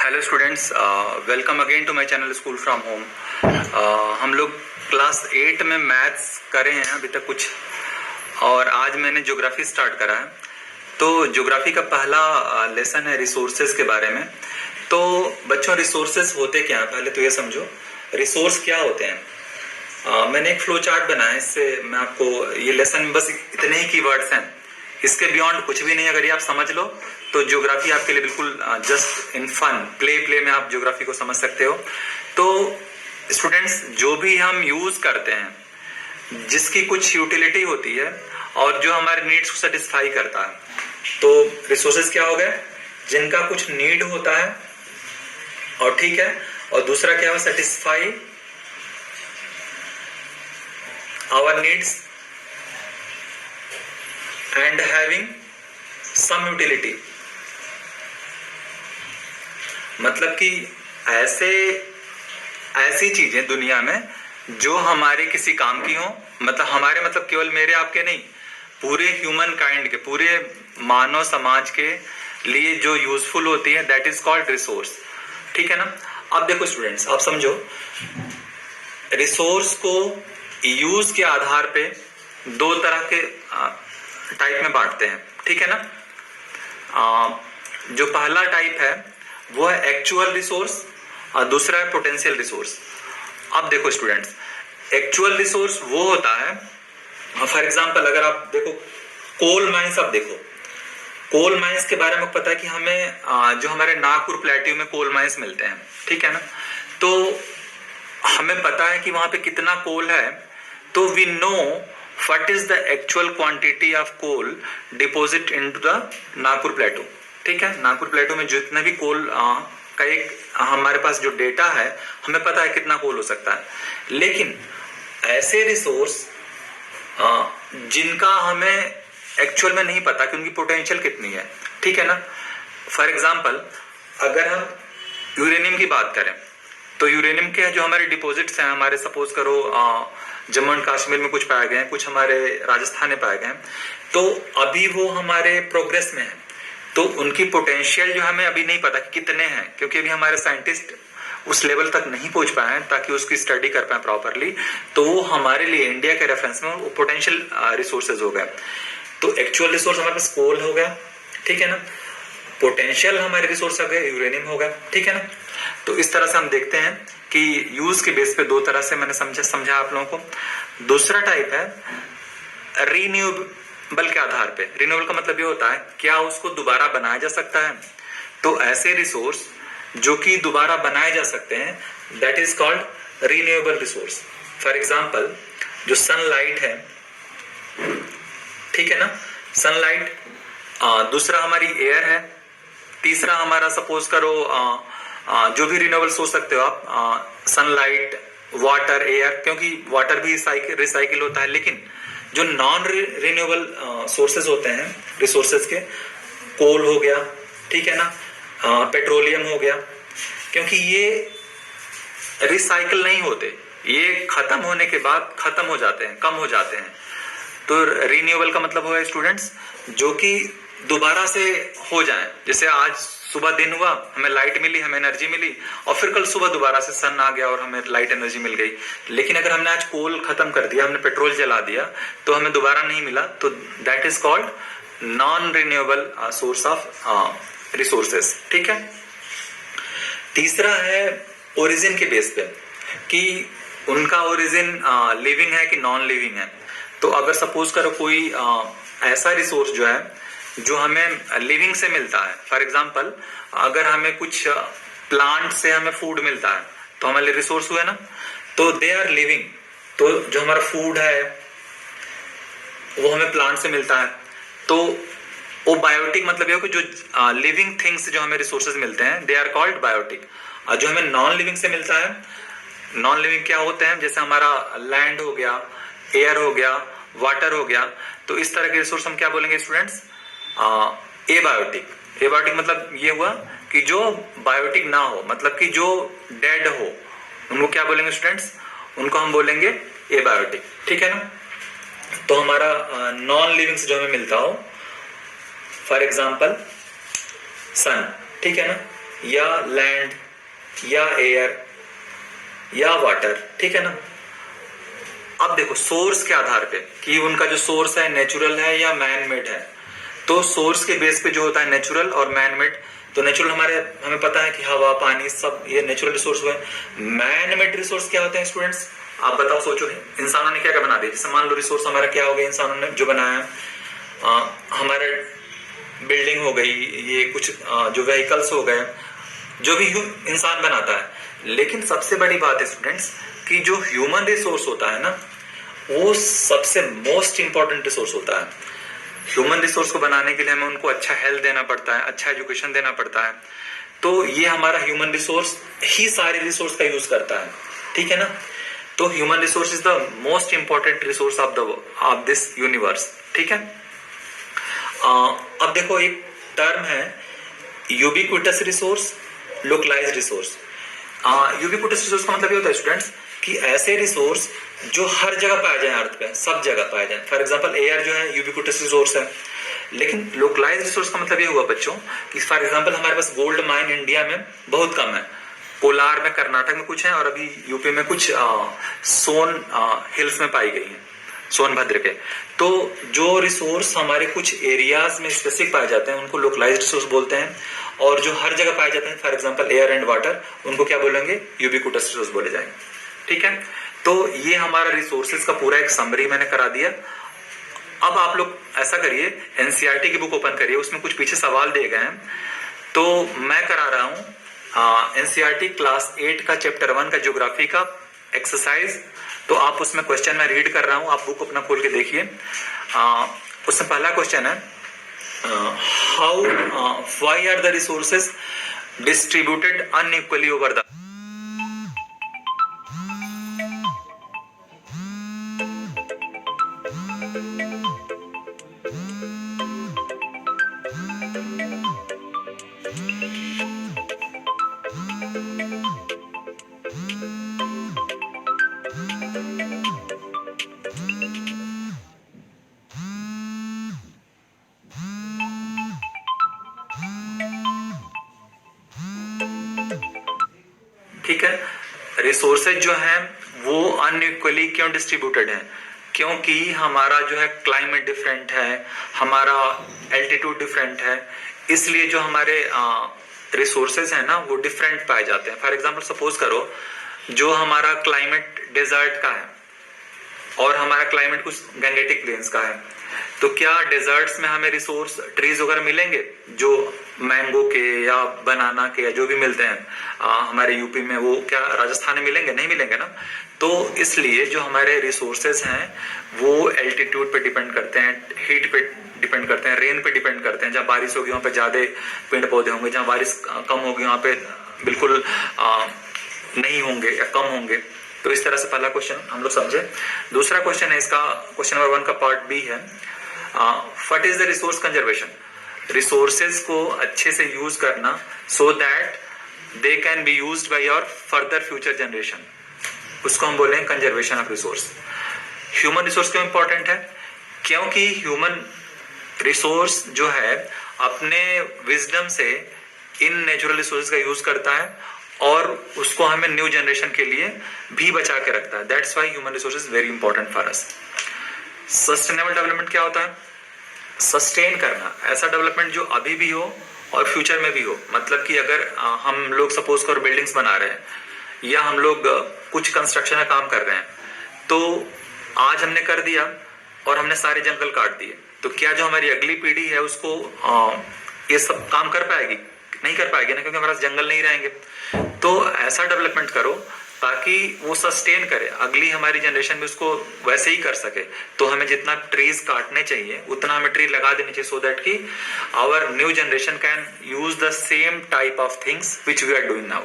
Hello students, welcome again to my channel school from home. हम लोग class 8 में maths करे हैं अभी तक कुछ, और आज मैंने ज्योग्राफी स्टार्ट करा है। तो ज्योग्राफी का पहला लेसन है रिसोर्सेज के बारे में। तो बच्चों, रिसोर्सेज होते क्या हैं पहले तो ये समझो। रिसोर्स क्या होते हैं? मैंने एक फ्लो चार्ट बनाया है, इससे मैं आपको ये लेसन बस इतने ही कीवर्ड्स हैं, इसके बियॉन्ड कुछ भी नहीं। अगर ये आप समझ लो तो ज्योग्राफी आपके लिए बिल्कुल जस्ट इन फन प्ले में आप ज्योग्राफी को समझ सकते हो। तो स्टूडेंट्स, जो भी हम यूज करते हैं जिसकी कुछ यूटिलिटी होती है और जो हमारे नीड्स को सेटिस्फाई करता है, तो रिसोर्सेज क्या हो गए? जिनका कुछ नीड होता है, और ठीक है, और दूसरा क्या हो? Satisfy our needs and having some utility. मतलब कि ऐसी चीजें दुनिया में जो हमारे किसी काम की हो, मतलब हमारे मतलब केवल मेरे आपके नहीं, पूरे ह्यूमन काइंड के, पूरे मानव समाज के लिए जो यूजफुल होती है, दैट इज कॉल्ड रिसोर्स। ठीक है ना? अब देखो स्टूडेंट्स, आप समझो, रिसोर्स को यूज के आधार पे दो तरह के टाइप में बांटते हैं। ठीक है ना? जो पहला टाइप है वो है एक्चुअल रिसोर्स और दूसरा है पोटेंशियल रिसोर्स। अब देखो स्टूडेंट्स, एक्चुअल रिसोर्स वो होता है, फॉर एग्जांपल अगर आप देखो कोल माइंस, आप देखो कोल माइंस के बारे में पता है कि हमें जो हमारे नागपुर प्लेट्यू में कोल माइंस मिलते हैं, ठीक है ना? तो हमें पता है कि वहां पे कितना कोल है, तो we know what is the actual quantity of coal deposit into the Nagpur plateau. ठीक है? नागपुर प्लेटू में जितना भी कोल का एक हमारे पास जो डेटा है, हमें पता है कितना कोल हो सकता है। लेकिन ऐसे रिसोर्स जिनका हमें एक्चुअल में नहीं पता कि उनकी पोटेंशियल कितनी है, ठीक है ना? फॉर एग्जाम्पल अगर हम यूरेनियम की बात करें, तो यूरेनियम के जो हमारे डिपॉजिट्स हैं, हमारे सपोज करो जम्मू एंड कश्मीर में कुछ पाए गए हैं, कुछ हमारे राजस्थान में पाए गए हैं, तो अभी वो हमारे प्रोग्रेस में है। तो उनकी पोटेंशियल जो हमें अभी नहीं पता कि कितने हैं, क्योंकि अभी हमारे साइंटिस्ट उस लेवल तक नहीं पहुंच पाए हैं ताकि उसकी स्टडी कर पाए प्रॉपरली। तो वो हमारे लिए इंडिया के रेफरेंस में पोटेंशियल रिसोर्सेज हो गए। तो एक्चुअल रिसोर्स हमारे पास कोल हो गया, ठीक है ना? पोटेंशियल हमारे रिसोर्स हो गए यूरेनियम हो गया, ठीक है ना? तो इस तरह से हम देखते हैं कि यूज के बेस पे दो तरह से मैंने समझा आप लोगों को। दूसरा टाइप है रीन्यूएबल के आधार पे। रीन्यूएबल का मतलब ये होता है क्या उसको दोबारा बनाया जा सकता है। तो ऐसे रिसोर्स जो कि दोबारा बनाए जा सकते हैं, that is called renewable resource. For example जो सनलाइट है, ठीक है ना? सनलाइट, दूसरा हमारी एयर है, तीसरा हमारा सपोज करो जो भी रिन्यूएबल सोच सकते हो आप, सनलाइट, वाटर, एयर, क्योंकि वाटर भी रिसाइकिल होता है। लेकिन जो नॉन रिन्यूएबल सोर्सेज होते हैं रिसोर्सेज के, कोल हो गया, ठीक है ना, पेट्रोलियम हो गया, क्योंकि ये रिसाइकिल नहीं होते, ये खत्म होने के बाद खत्म हो जाते हैं, कम हो जाते हैं। तो रिन्यूएबल का मतलब हुआ स्टूडेंट्स जो कि दोबारा से हो जाए। जैसे आज सुबह दिन हुआ, हमें लाइट मिली, हमें एनर्जी मिली, और फिर कल सुबह दोबारा से सन आ गया और हमें लाइट एनर्जी मिल गई। लेकिन अगर हमने आज कोल खत्म कर दिया, हमने पेट्रोल जला दिया, तो हमें दोबारा नहीं मिला। तो that is called non renewable source of resources. ठीक है? तीसरा है ओरिजिन के बेस पे, कि उनका ओरिजिन लिविंग है कि नॉन लिविंग है। तो अगर सपोज करो कोई ऐसा रिसोर्स जो है जो हमें लिविंग से मिलता है, फॉर एग्जांपल अगर हमें कुछ प्लांट से हमें फूड मिलता है, तो हमारे रिसोर्स हुए ना, तो दे आर लिविंग। तो जो हमारा फूड है वो हमें प्लांट से मिलता है, तो वो बायोटिक मतलब ये हो कि जो लिविंग थिंग्स जो हमें रिसोर्सेज मिलते हैं, दे आर कॉल्ड बायोटिक। और जो हमें नॉन लिविंग से मिलता है, नॉन लिविंग क्या होते हैं? जैसे हमारा लैंड हो गया, एयर हो गया, वाटर हो गया, तो इस तरह के रिसोर्स हम क्या बोलेंगे स्टूडेंट्स? एबायोटिक। एबायोटिक मतलब ये हुआ कि जो बायोटिक ना हो, मतलब कि जो डेड हो, उनको क्या बोलेंगे स्टूडेंट्स? उनको हम बोलेंगे एबायोटिक। ठीक है ना? तो हमारा नॉन लिविंग से जो हमें मिलता हो, फॉर एग्जाम्पल सन, ठीक है ना, या लैंड या एयर या वाटर, ठीक है ना। अब देखो सोर्स के आधार पे कि उनका जो सोर्स है नेचुरल है या मैन मेड है, तो सोर्स के बेस पे जो होता है नेचुरल और मैन मेड, तो नेचुरल हमें पता है कि हवा पानी सब ये नेचुरल रिसोर्स हुए। मैन मेड रिसोर्स क्या होते हैं स्टूडेंट्स, आप बताओ, सोचो, इंसानों ने क्या क्या बना दिया। जैसे मान लो रिसोर्स हमारा क्या हो गया, इंसानों ने जो बनाया, हमारा बिल्डिंग हो गई, ये कुछ जो व्हीकल्स हो गए, जो भी इंसान बनाता है। लेकिन सबसे बड़ी बात है स्टूडेंट्स कि जो ह्यूमन रिसोर्स होता है ना, वो सबसे मोस्ट इंपॉर्टेंट रिसोर्स होता है। ह्यूमन रिसोर्स को बनाने के लिए हमें उनको अच्छा हेल्थ देना पड़ता है, अच्छा एजुकेशन देना पड़ता है। तो ये हमारा ह्यूमन रिसोर्स ही सारे रिसोर्स का यूज करता है, ठीक है ना। तो human resource is the most important resource of this universe, ठीक है। अब देखो एक टर्म है ubiquitous resource, localised resource. Ubiquitous resource का मतलब ये होता है स्टूडेंट्स कि ऐसे रिसोर्स जो हर जगह पाए जाए, अर्थ पे सब जगह पाए जाए। फॉर एग्जांपल एयर जो है यूबिक्विटस रिसोर्स है। लेकिन लोकलाइज्ड रिसोर्स का मतलब ये हुआ बच्चों कि फॉर एग्जांपल हमारे पास गोल्ड माइन इंडिया में बहुत कम है, कोलार में कर्नाटक में कुछ है, और अभी यूपी में कुछ सोन हिल्स में पाई गई है, सोनभद्र के। तो जो रिसोर्स हमारे कुछ एरियाज में स्पेसिफिक पाए जाते हैं उनको लोकलाइज्ड रिसोर्स बोलते हैं, और जो हर जगह पाए जाते हैं for example air and water, उनको क्या बोलेंगे, यूबिक्विटस रिसोर्स बोले जाएंगे, ठीक है। तो ये हमारा रिसोर्सेज का पूरा एक समरी मैंने करा दिया। अब आप लोग ऐसा करिए, एनसीईआरटी की बुक ओपन करिए, उसमें कुछ पीछे सवाल दिए गए हैं, तो मैं करा रहा हूं एनसीईआरटी क्लास 8 का चैप्टर 1 का ज्योग्राफी का एक्सरसाइज। तो आप उसमें क्वेश्चन मैं रीड कर रहा हूं, आप बुक अपना खोल के देखिए। उसमें पहला क्वेश्चन है, why are the resources distributed unequally over the. ठीक है, रिसोर्सेज जो हैं वो अनइक्वली क्यों डिस्ट्रीब्यूटेड हैं, क्योंकि हमारा जो है क्लाइमेट डिफरेंट है, हमारा एल्टीट्यूड डिफरेंट है, इसलिए जो हमारे रिसोर्सेज है ना वो डिफरेंट पाए जाते हैं। फॉर एग्जांपल सपोज करो जो हमारा क्लाइमेट डेजर्ट का है और हमारा क्लाइमेट कुछ गैंगेटिक प्लेन्स का है, तो क्या डेजर्ट्स में हमें रिसोर्स ट्रीज वगैरह मिलेंगे जो मैंगो के या बनाना के या जो भी मिलते हैं हमारे यूपी में, वो क्या राजस्थान में मिलेंगे? नहीं मिलेंगे ना। तो इसलिए जो हमारे रिसोर्सेज हैं वो एल्टीट्यूड पे डिपेंड करते हैं, हीट पे डिपेंड करते हैं, रेन पे डिपेंड करते हैं। जहाँ बारिश होगी वहां पे ज्यादा पेड़ पौधे होंगे, जहाँ बारिश कम होगी वहां पे बिल्कुल नहीं होंगे या कम होंगे। तो इस तरह से पहला क्वेश्चन हम लोग समझे। दूसरा क्वेश्चन है इसका, क्वेश्चन नंबर 1 का पार्ट बी है, what is the resource conservation. Resources को अच्छे से यूज करना so that they can be used by your further future generation, उसको हम बोलेंगे conservation of resource. Human resource क्यों इंपॉर्टेंट है? क्योंकि ह्यूमन रिसोर्स जो है अपने विजडम से इन नेचुरल रिसोर्सेज का यूज करता है और उसको हमें न्यू जनरेशन के लिए भी बचा के रखता है। That's why human resource is very important for us. Sustainable development क्या होता है? सस्टेन करना, ऐसा डेवलपमेंट जो अभी भी हो और फ्यूचर में भी हो। मतलब कि अगर हम लोग सपोज करो बिल्डिंग्स बना रहे हैं या हम लोग कुछ कंस्ट्रक्शन का काम कर रहे हैं, तो आज हमने कर दिया और हमने सारे जंगल काट दिए, तो क्या जो हमारी अगली पीढ़ी है उसको ये सब काम कर पाएगी? नहीं कर पाएगी ना, क्योंकि हमारे पास जंगल नहीं रहेंगे। तो ऐसा डेवलपमेंट करो ताकि वो सस्टेन करे, अगली हमारी जनरेशन में उसको वैसे ही कर सके। तो हमें जितना ट्रीज काटने चाहिए उतना हमें ट्री लगा देनी चाहिए, सो दैट कि our new generation can use the same type of things which we are doing now.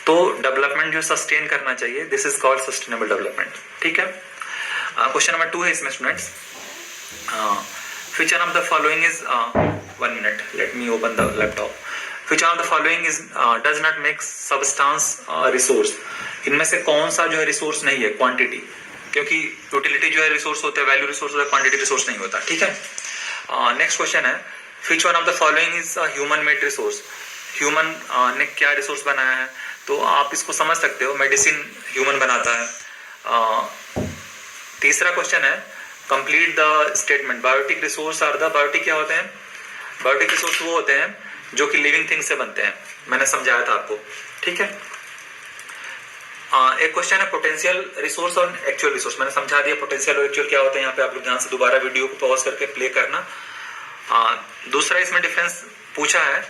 तो डेवलपमेंट जो सस्टेन करना चाहिए, this is called sustainable development. ठीक है। क्वेश्चन नंबर 2 है इसमें students, which one of the following is 1 minute, let me open the laptop. Which one of the following is does not make substance resource? इनमें से कौन सा जो है रिसोर्स नहीं है? क्वांटिटी, क्योंकि यूटिलिटी जो है रिसोर्स होता है, वैल्यू रिसोर्स होता है, क्वांटिटी रिसोर्स नहीं होता। ठीक है। नेक्स्ट क्वेश्चन है, which one of the following is a human made resource? Human ने क्या रिसोर्स बनाया है, तो आप इसको समझ सकते हो, मेडिसिन ह्यूमन बनाता है। तीसरा क्वेश्चन है complete the statement. Biotic resource are the, biotic क्या होते हैं? बायोटिक रिसोर्स वो होते हैं जो कि लिविंग थिंग से बनते हैं, मैंने समझाया था आपको, ठीक है। एक क्वेश्चन है पोटेंशियल रिसोर्स और एक्चुअल रिसोर्स, मैंने समझा दिया पोटेंशियल और एक्चुअल क्या होते हैं, यहाँ पे आप लोग ध्यान से दोबारा वीडियो को पॉज करके प्ले करना। दूसरा इसमें डिफरेंस पूछा है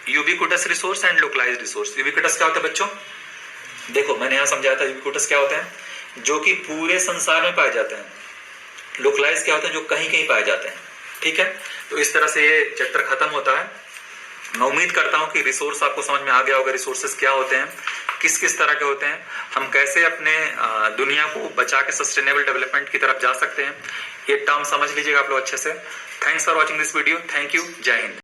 ubiquitous resource and localised resource. Ubiquitous क्या होता है बच्चों? देखो मैंने यहाँ समझाया था यूबिक्विटस क्या होते हैं, जो कि पूरे संसार में पाए जाते हैं। लोकलाइज क्या होते हैं? जो कहीं कहीं पाए जाते हैं, ठीक है। तो इस तरह से ये चैप्टर खत्म होता है। मैं उम्मीद करता हूं कि रिसोर्स आपको समझ में आ गया होगा, रिसोर्सेस क्या होते हैं, किस किस तरह के होते हैं, हम कैसे अपने दुनिया को बचा के सस्टेनेबल डेवलपमेंट की तरफ जा सकते हैं। ये टर्म समझ लीजिएगा आप लोग अच्छे से। Thanks for watching this video. Thank you. जय हिंद।